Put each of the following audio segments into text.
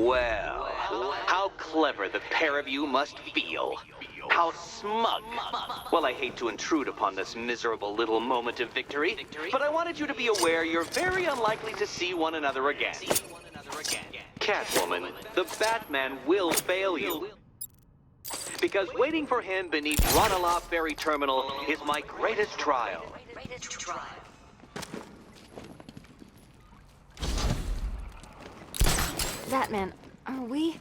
Well, how clever the pair of you must feel. How smug. Well, I hate to intrude upon this miserable little moment of victory, but I wanted you to be aware you're very unlikely to see one another again. Catwoman, the Batman will fail you. Because waiting for him beneath Ranelagh Ferry Terminal is my greatest trial. Batman, are we?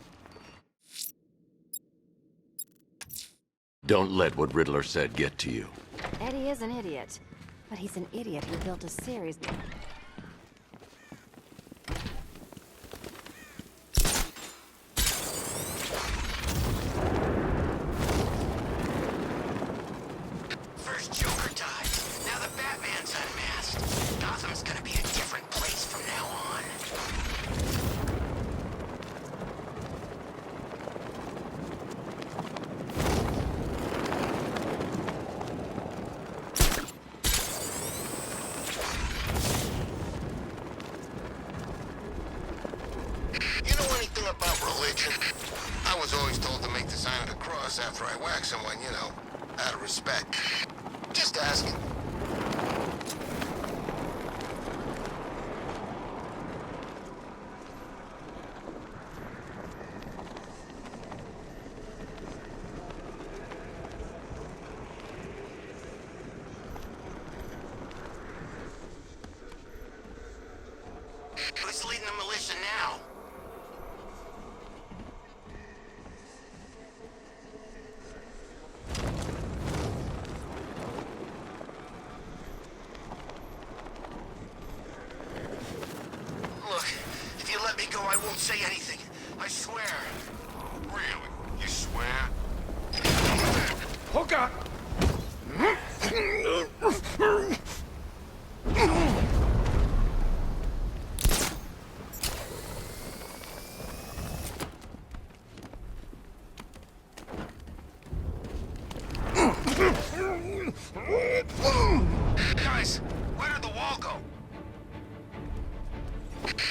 Don't let what Riddler said get to you. Eddie is an idiot, but he's an idiot who built a series. First Joker dies. Now the Batman's unmasked. Gotham's gonna be a different place from now on. You know anything about religion? I was always told to make the sign of the cross after I whack someone, you know, out of respect. Just asking. Who's leading the militia now? Look, if you let me go, I won't say anything. I swear. Really? You swear? Hook up! Guys, where did the wall go?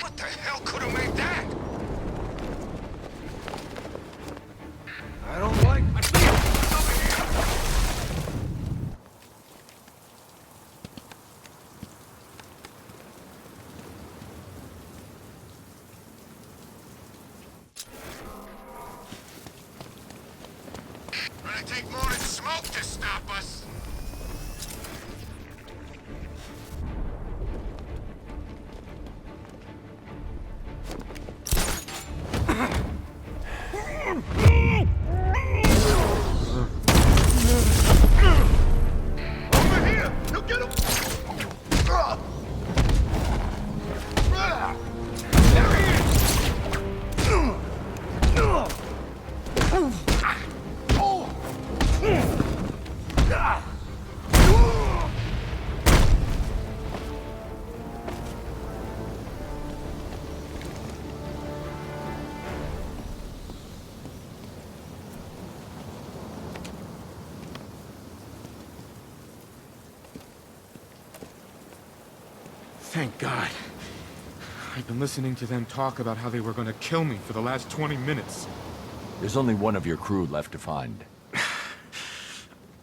What the hell could have made that? I don't like... Gonna take more than smoke to stop us. Over here! He'll get him! There he Thank God. I've been listening to them talk about how they were going to kill me for the last 20 minutes. There's only one of your crew left to find.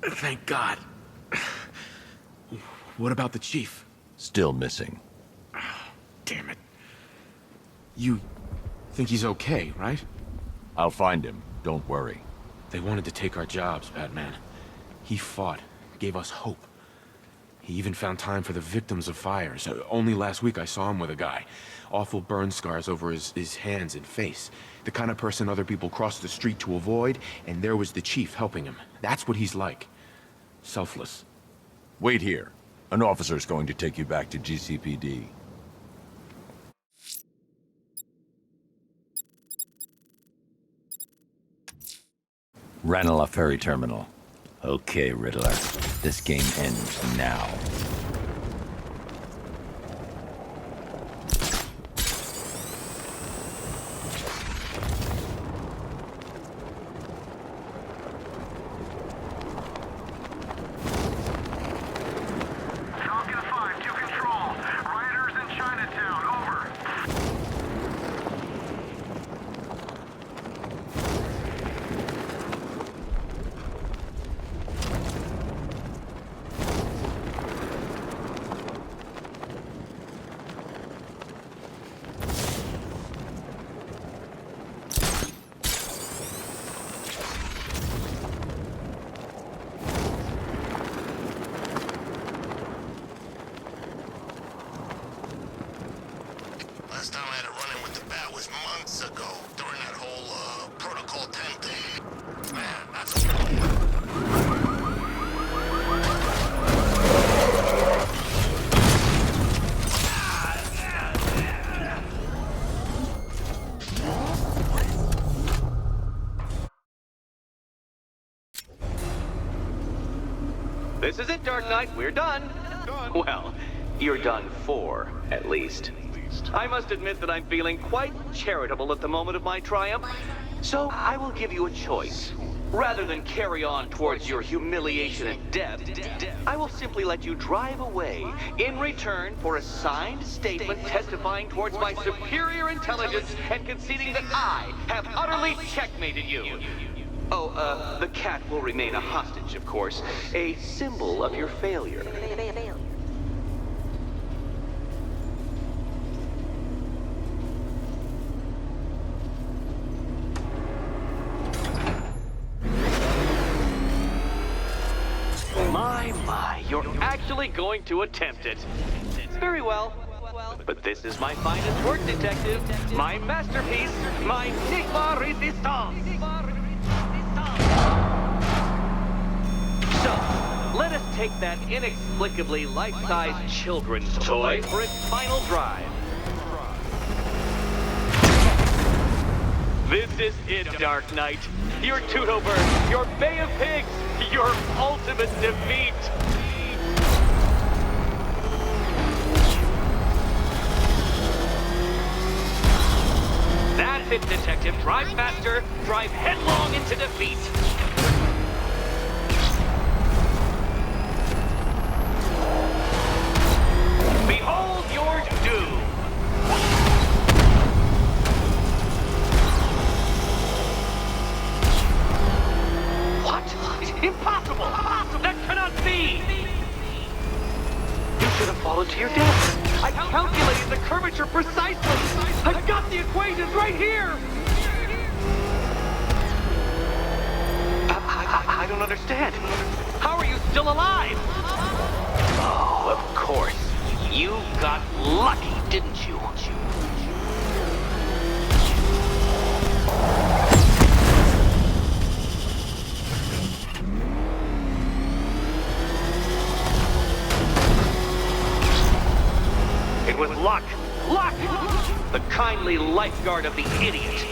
Thank God. What about the chief? Still missing. Damn it. You think he's okay, right? I'll find him. Don't worry. They wanted to take our jobs, Batman. He fought, gave us hope. He even found time for the victims of fires. Only last week I saw him with a guy. Awful burn scars over his hands and face. The kind of person other people cross the street to avoid, and there was the chief helping him. That's what he's like. Selfless. Wait here. An officer's going to take you back to GCPD. Ranelagh Ferry Terminal. Okay, Riddler. This game ends now. months ago, during that whole, Protocol 10 thing. Man, that's... This is it, Dark Knight. We're done. Well, you're done for, at least. I must admit that I'm feeling quite charitable at the moment of my triumph, so I will give you a choice. Rather than carry on towards your humiliation and death, I will simply let you drive away in return for a signed statement testifying towards my superior intelligence and conceding that I have utterly checkmated you. Oh, the cat will remain a hostage, of course, a symbol of your failure. My, you're actually going to attempt it. Very well. But this is my finest work, detective. My masterpiece, my Sigma Resistance. So, let us take that inexplicably life-sized children's toy for its final drive. This is it, Dark Knight. Your Toodlebird, your Bay of Pigs, your ultimate defeat. That's it, Detective. Drive faster, drive headlong into defeat. Behold your doom. Impossible! That cannot be! You should have fallen to your death. I calculated the curvature precisely. I've got the equations right here. I don't understand. How are you still alive? Oh, of course. You got lucky, didn't you? It was luck! Luck! The kindly lifeguard of the idiot.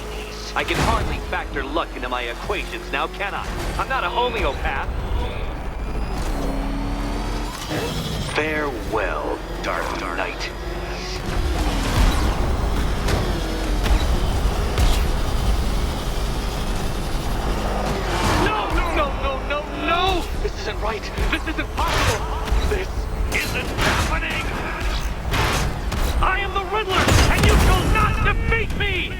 I can hardly factor luck into my equations now, can I? I'm not a homeopath. Farewell, Dark Knight. No! This isn't right. This isn't possible. This isn't happening. I am the Riddler, and you shall not defeat me!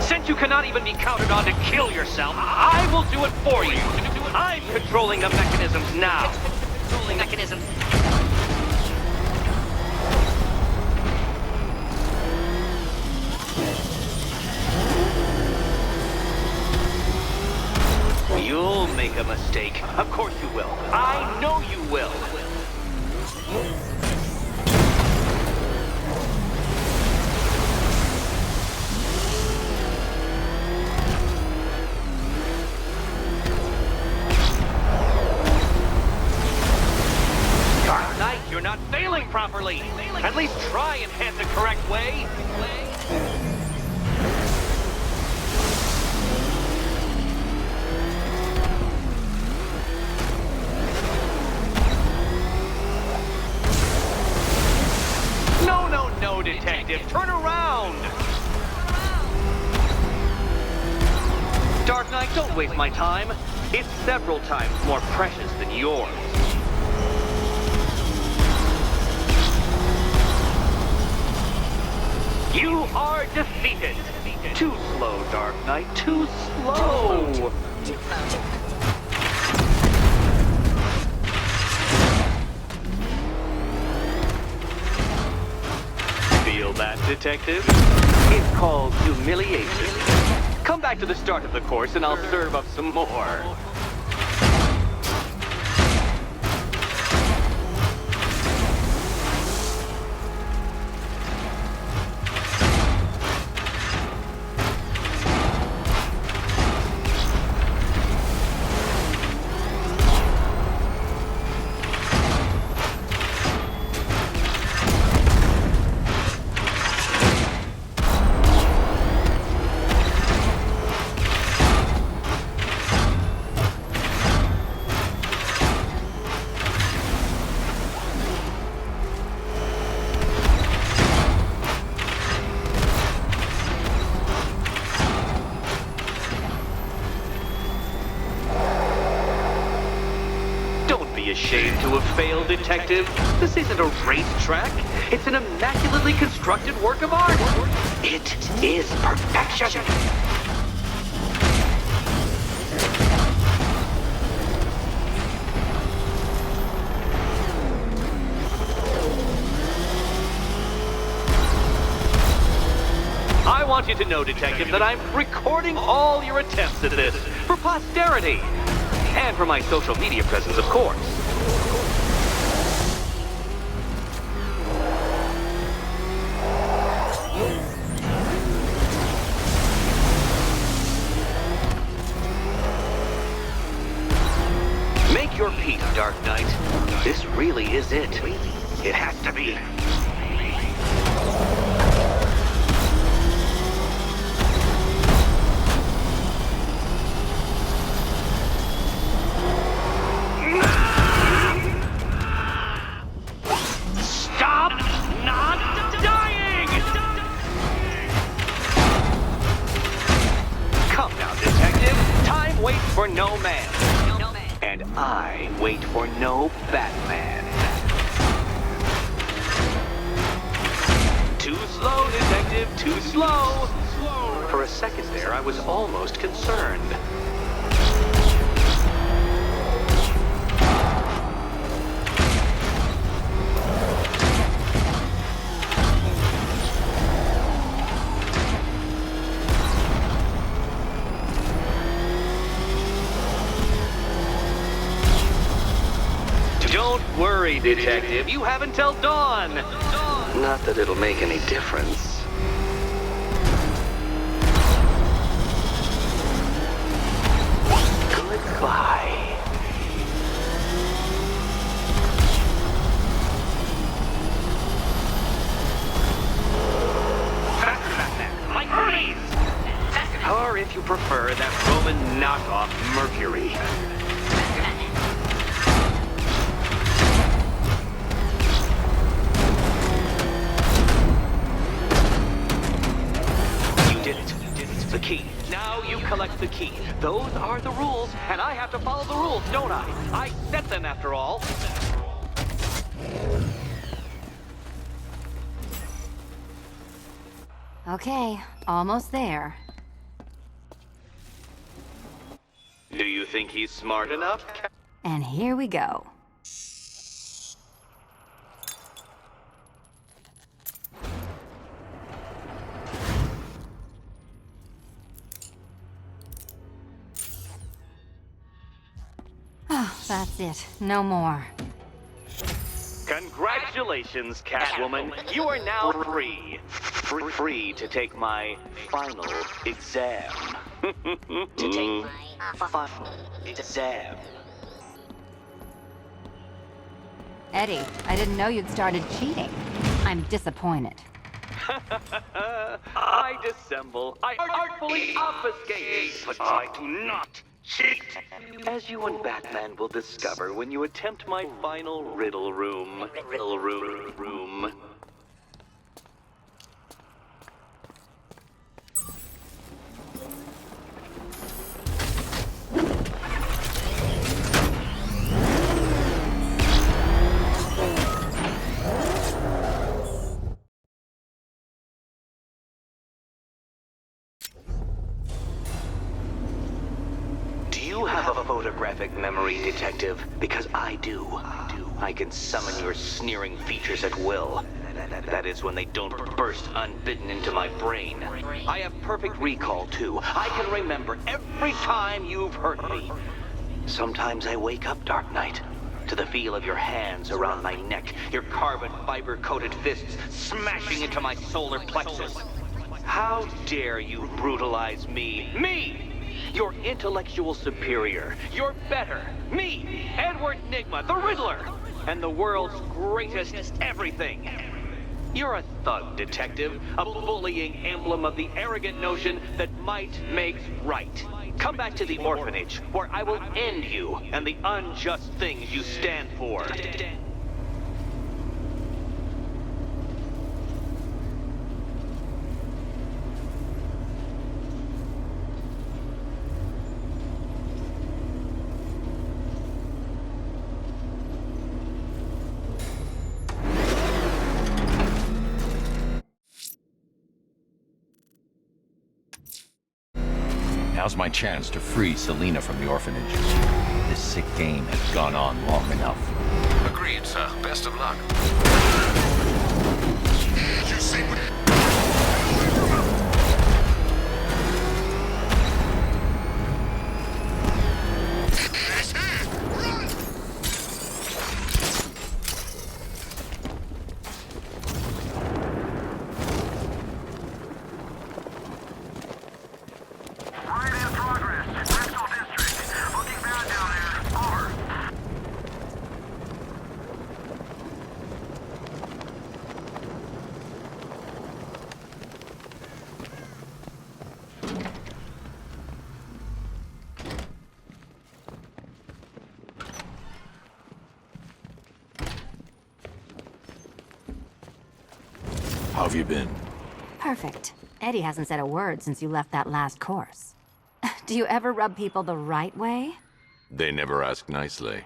Since you cannot even be counted on to kill yourself, I will do it for you. I'm controlling the mechanisms now. You'll make a mistake. Of course you will. I know you will. Dark Knight, you're not failing properly. At least try and head the correct way. No, Detective, turn around! Dark Knight, don't waste my time. It's several times more precious than yours. You are defeated. Too slow, Dark Knight, too slow. Feel that, Detective? It's called humiliation. Come back to the start of the course and I'll serve up some more. Ashamed to have failed, Detective. This isn't a racetrack. It's an immaculately constructed work of art. It is perfection. I want you to know, Detective, that I'm recording all your attempts at this for posterity. And for my social media presence, of course. Make your peace, Dark Knight. This really is it. It has to be. For no man. And I wait for no Batman. Too slow, Detective, too slow. For a second there, I was almost concerned. Don't worry, Detective. You have until dawn. Not that it'll make any difference. Goodbye. Like Hermes! Or if you prefer, that Roman knockoff Mercury. The key. Now you collect the key. Those are the rules, and I have to follow the rules, don't I? I set them after all. Okay, almost there. Do you think he's smart enough? And here we go. Oh, that's it. No more. Congratulations, Catwoman. You are now free. Free to take my final exam. To take my final exam. Eddie, I didn't know you'd started cheating. I'm disappointed. I dissemble. I artfully obfuscate. But I do not cheat. As you and Batman will discover when you attempt my final riddle room. Riddle room. You have a photographic memory, Detective, because I do. I can summon your sneering features at will. That is when they don't burst unbidden into my brain. I have perfect recall, too. I can remember every time you've hurt me. Sometimes I wake up, Dark Knight, to the feel of your hands around my neck, your carbon fiber-coated fists smashing into my solar plexus. How dare you brutalize me? Me! Your intellectual superior. Your better. Me, Edward Nygma, the Riddler, and the world's greatest everything. You're a thug, detective, a bullying emblem of the arrogant notion that might makes right. Come back to the orphanage, where I will end you and the unjust things you stand for. Now's my chance to free Selina from the orphanage. This sick game has gone on long enough. Agreed, sir. Best of luck. Did you say what? Run! How have you been? Perfect. Eddie hasn't said a word since you left that last course. Do you ever rub people the right way? They never ask nicely.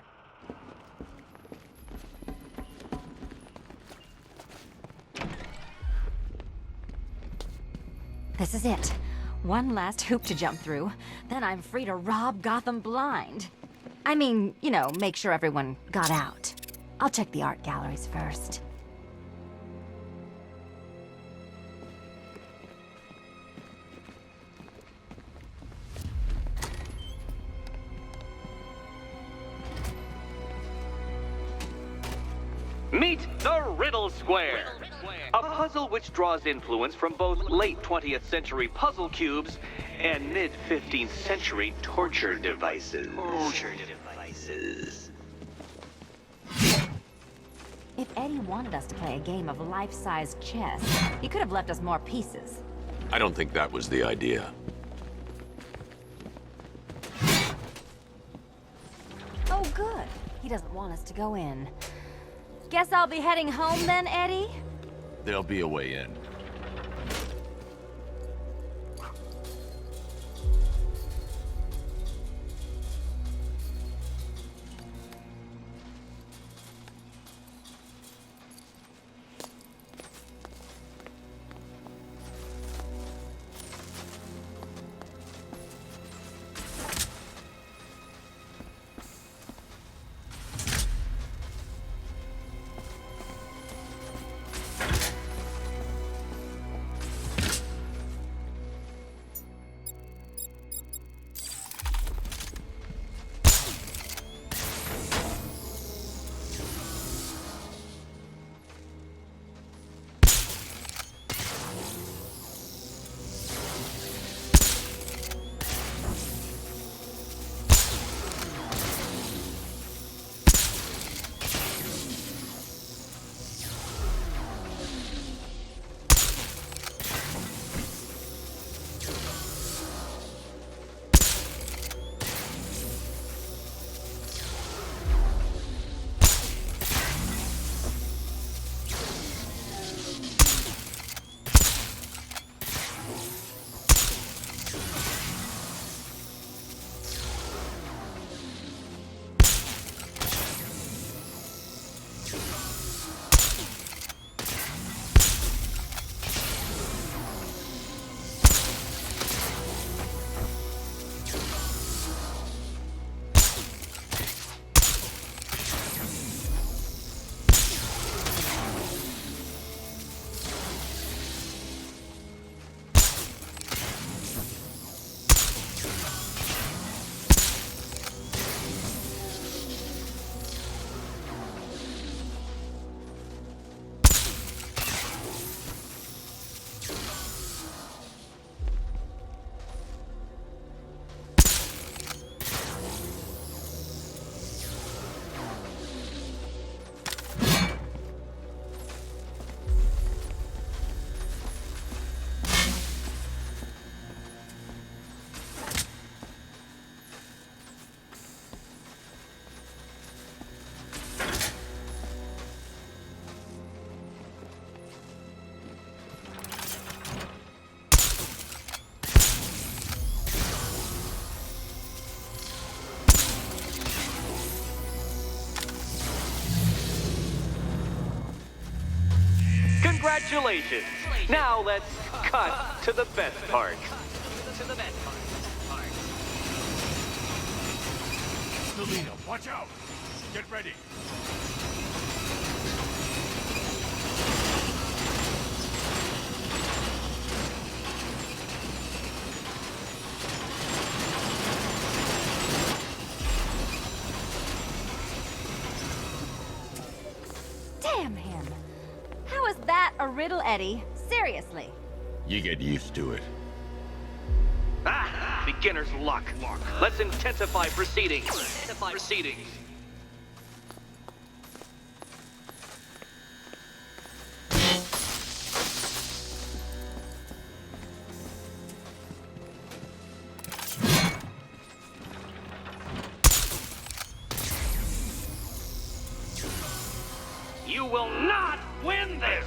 This is it. One last hoop to jump through. Then I'm free to rob Gotham blind. I mean, you know, make sure everyone got out. I'll check the art galleries first. Meet the Riddle Square, a puzzle which draws influence from both late 20th century puzzle cubes and mid 15th century torture devices. If Eddie wanted us to play a game of life-size chess, he could have left us more pieces. I don't think that was the idea. Oh, good. He doesn't want us to go in. Guess I'll be heading home then, Eddie? There'll be a way in. Congratulations! Now let's cut to the best part. Selina, watch out! Get ready. Damn him. How is that a riddle, Eddie? Seriously. You get used to it. Ah! Beginner's luck. Let's intensify proceedings. You will not win this!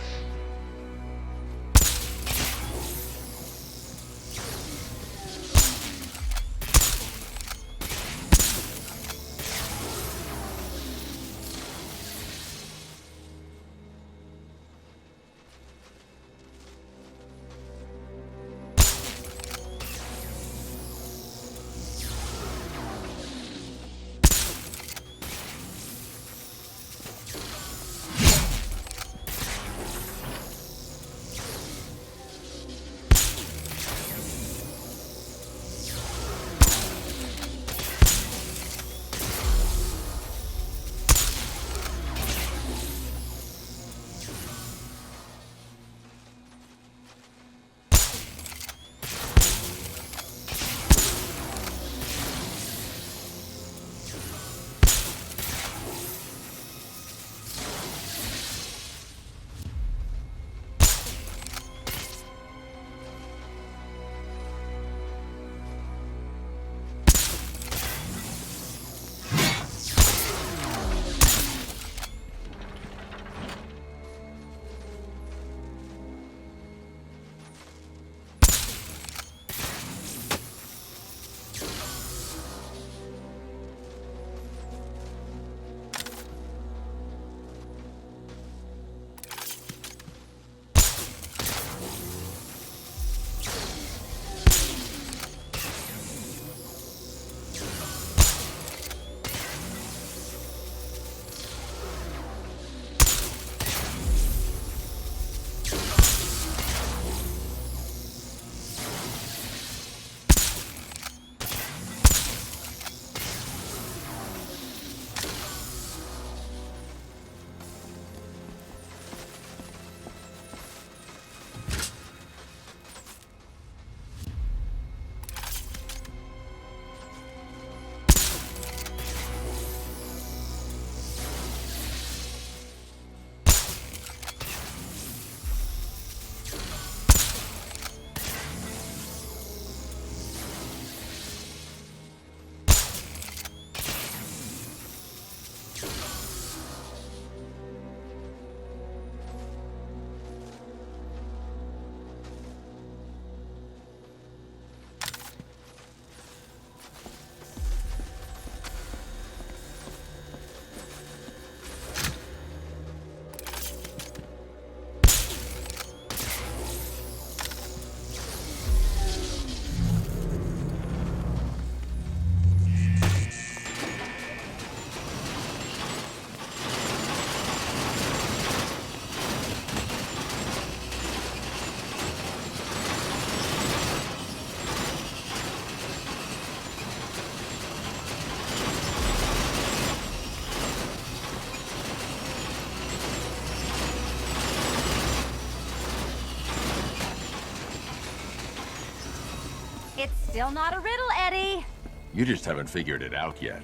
It's still not a riddle, Eddie. You just haven't figured it out yet.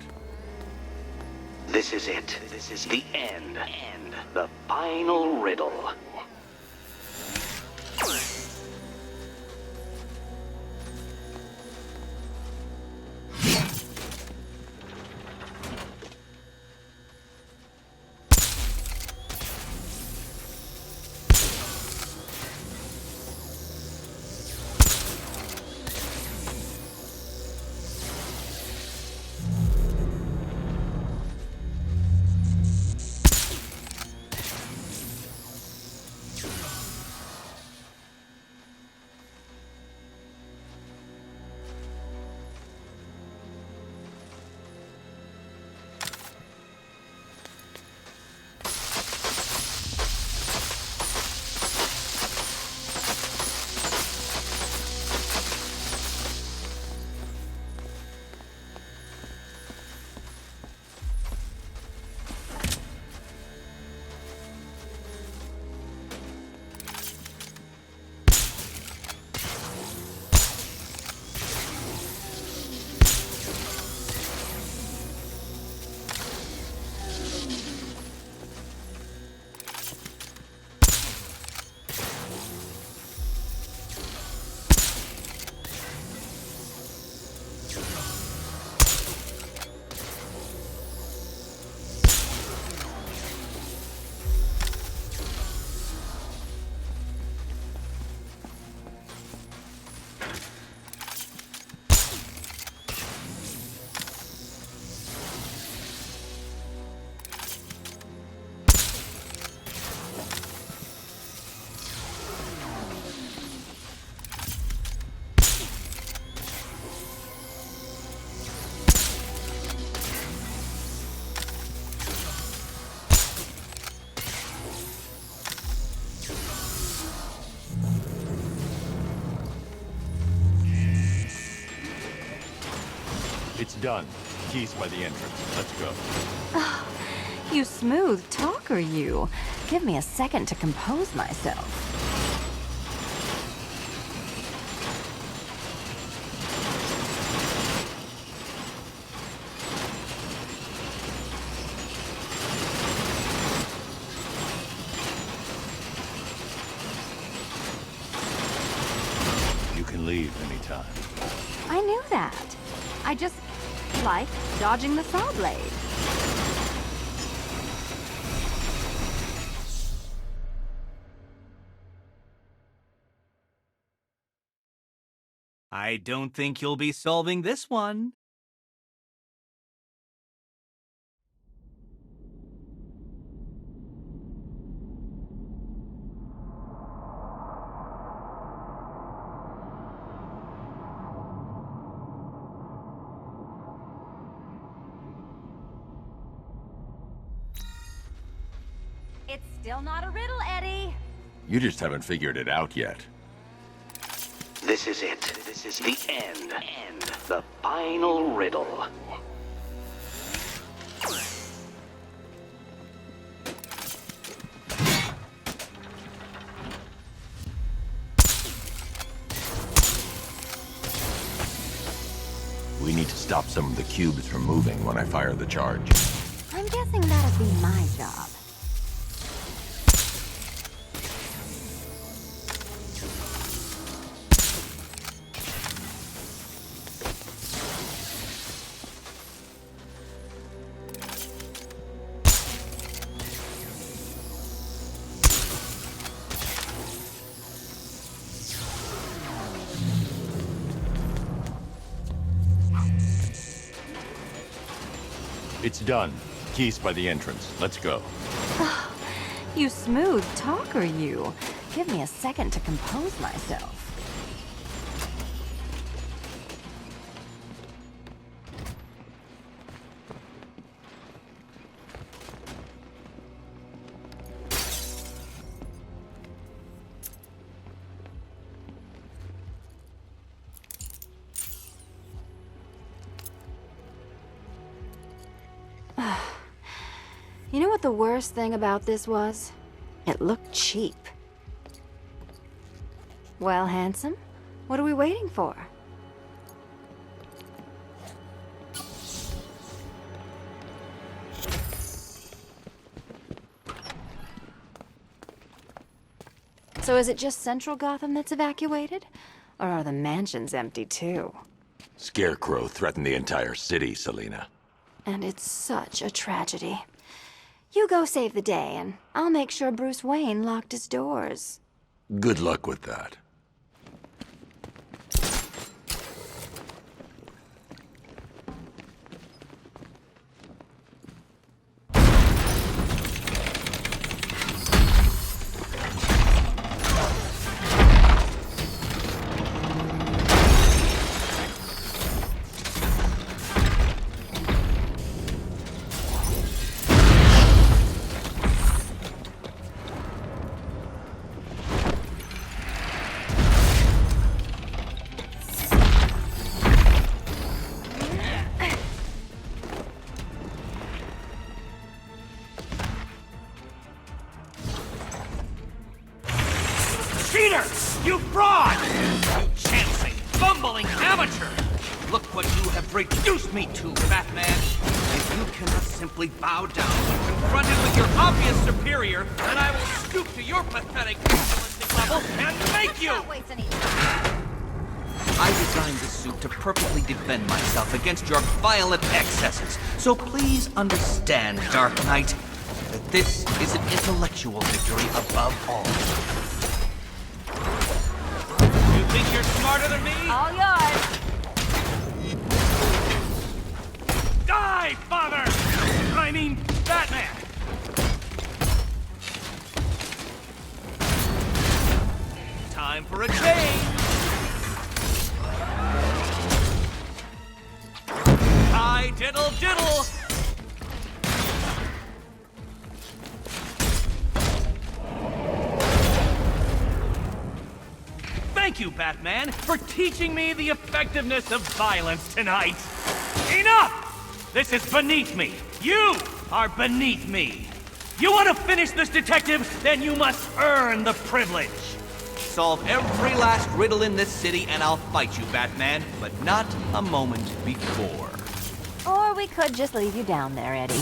This is it. This is the end. The final riddle. It's done. Keys by the entrance. Let's go. You smooth talker, you. Give me a second to compose myself. You can leave anytime. I knew that. I just like dodging the saw blade. I don't think you'll be solving this one. It's still not a riddle, Eddie. You just haven't figured it out yet. This is it. This is the end. The final riddle. We need to stop some of the cubes from moving when I fire the charge. I'm guessing that'll be my job. It's done. Keys by the entrance. Let's go. You smooth talker, you. Give me a second to compose myself. You know what the worst thing about this was? It looked cheap. Well, handsome, what are we waiting for? So is it just Central Gotham that's evacuated? Or are the mansions empty too? Scarecrow threatened the entire city, Selina. And it's such a tragedy. You go save the day, and I'll make sure Bruce Wayne locked his doors. Good luck with that. Cheater! You fraud! You chancing, bumbling amateur! Look what you have reduced me to, Batman! If you cannot simply bow down when confronted with your obvious superior, then I will stoop to your pathetic realistic level and make you! I designed this suit to perfectly defend myself against your violent excesses, so please understand, Dark Knight, that this is an intellectual victory above all. You think you're smarter than me? All yours. Die, father! I mean, Batman! Time for a change! Hi, diddle diddle! Thank you, Batman, for teaching me the effectiveness of violence tonight! Enough! This is beneath me. You are beneath me. You want to finish this, detective? Then you must earn the privilege. Solve every last riddle in this city and I'll fight you, Batman, but not a moment before. Or we could just leave you down there, Eddie.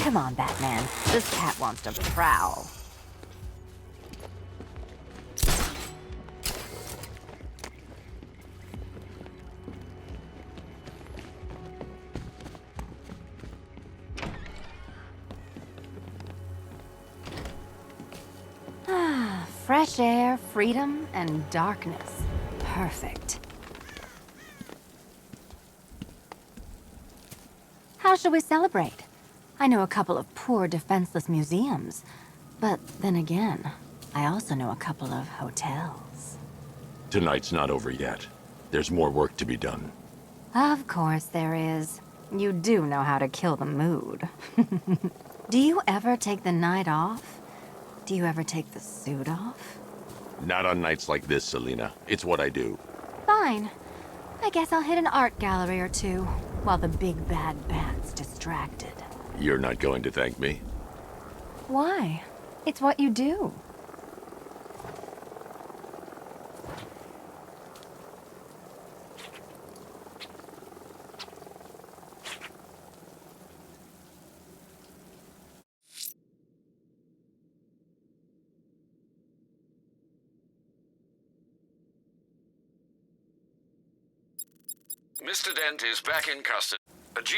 Come on, Batman. This cat wants to prowl. Fresh air, freedom, and darkness. Perfect. How shall we celebrate? I know a couple of poor, defenseless museums. But then again, I also know a couple of hotels. Tonight's not over yet. There's more work to be done. Of course there is. You do know how to kill the mood. Do you ever take the night off? Do you ever take the suit off? Not on nights like this, Selina. It's what I do. Fine. I guess I'll hit an art gallery or two, while the big bad bat's distracted. You're not going to thank me? Why? It's what you do. Mr. Dent is back in custody. A G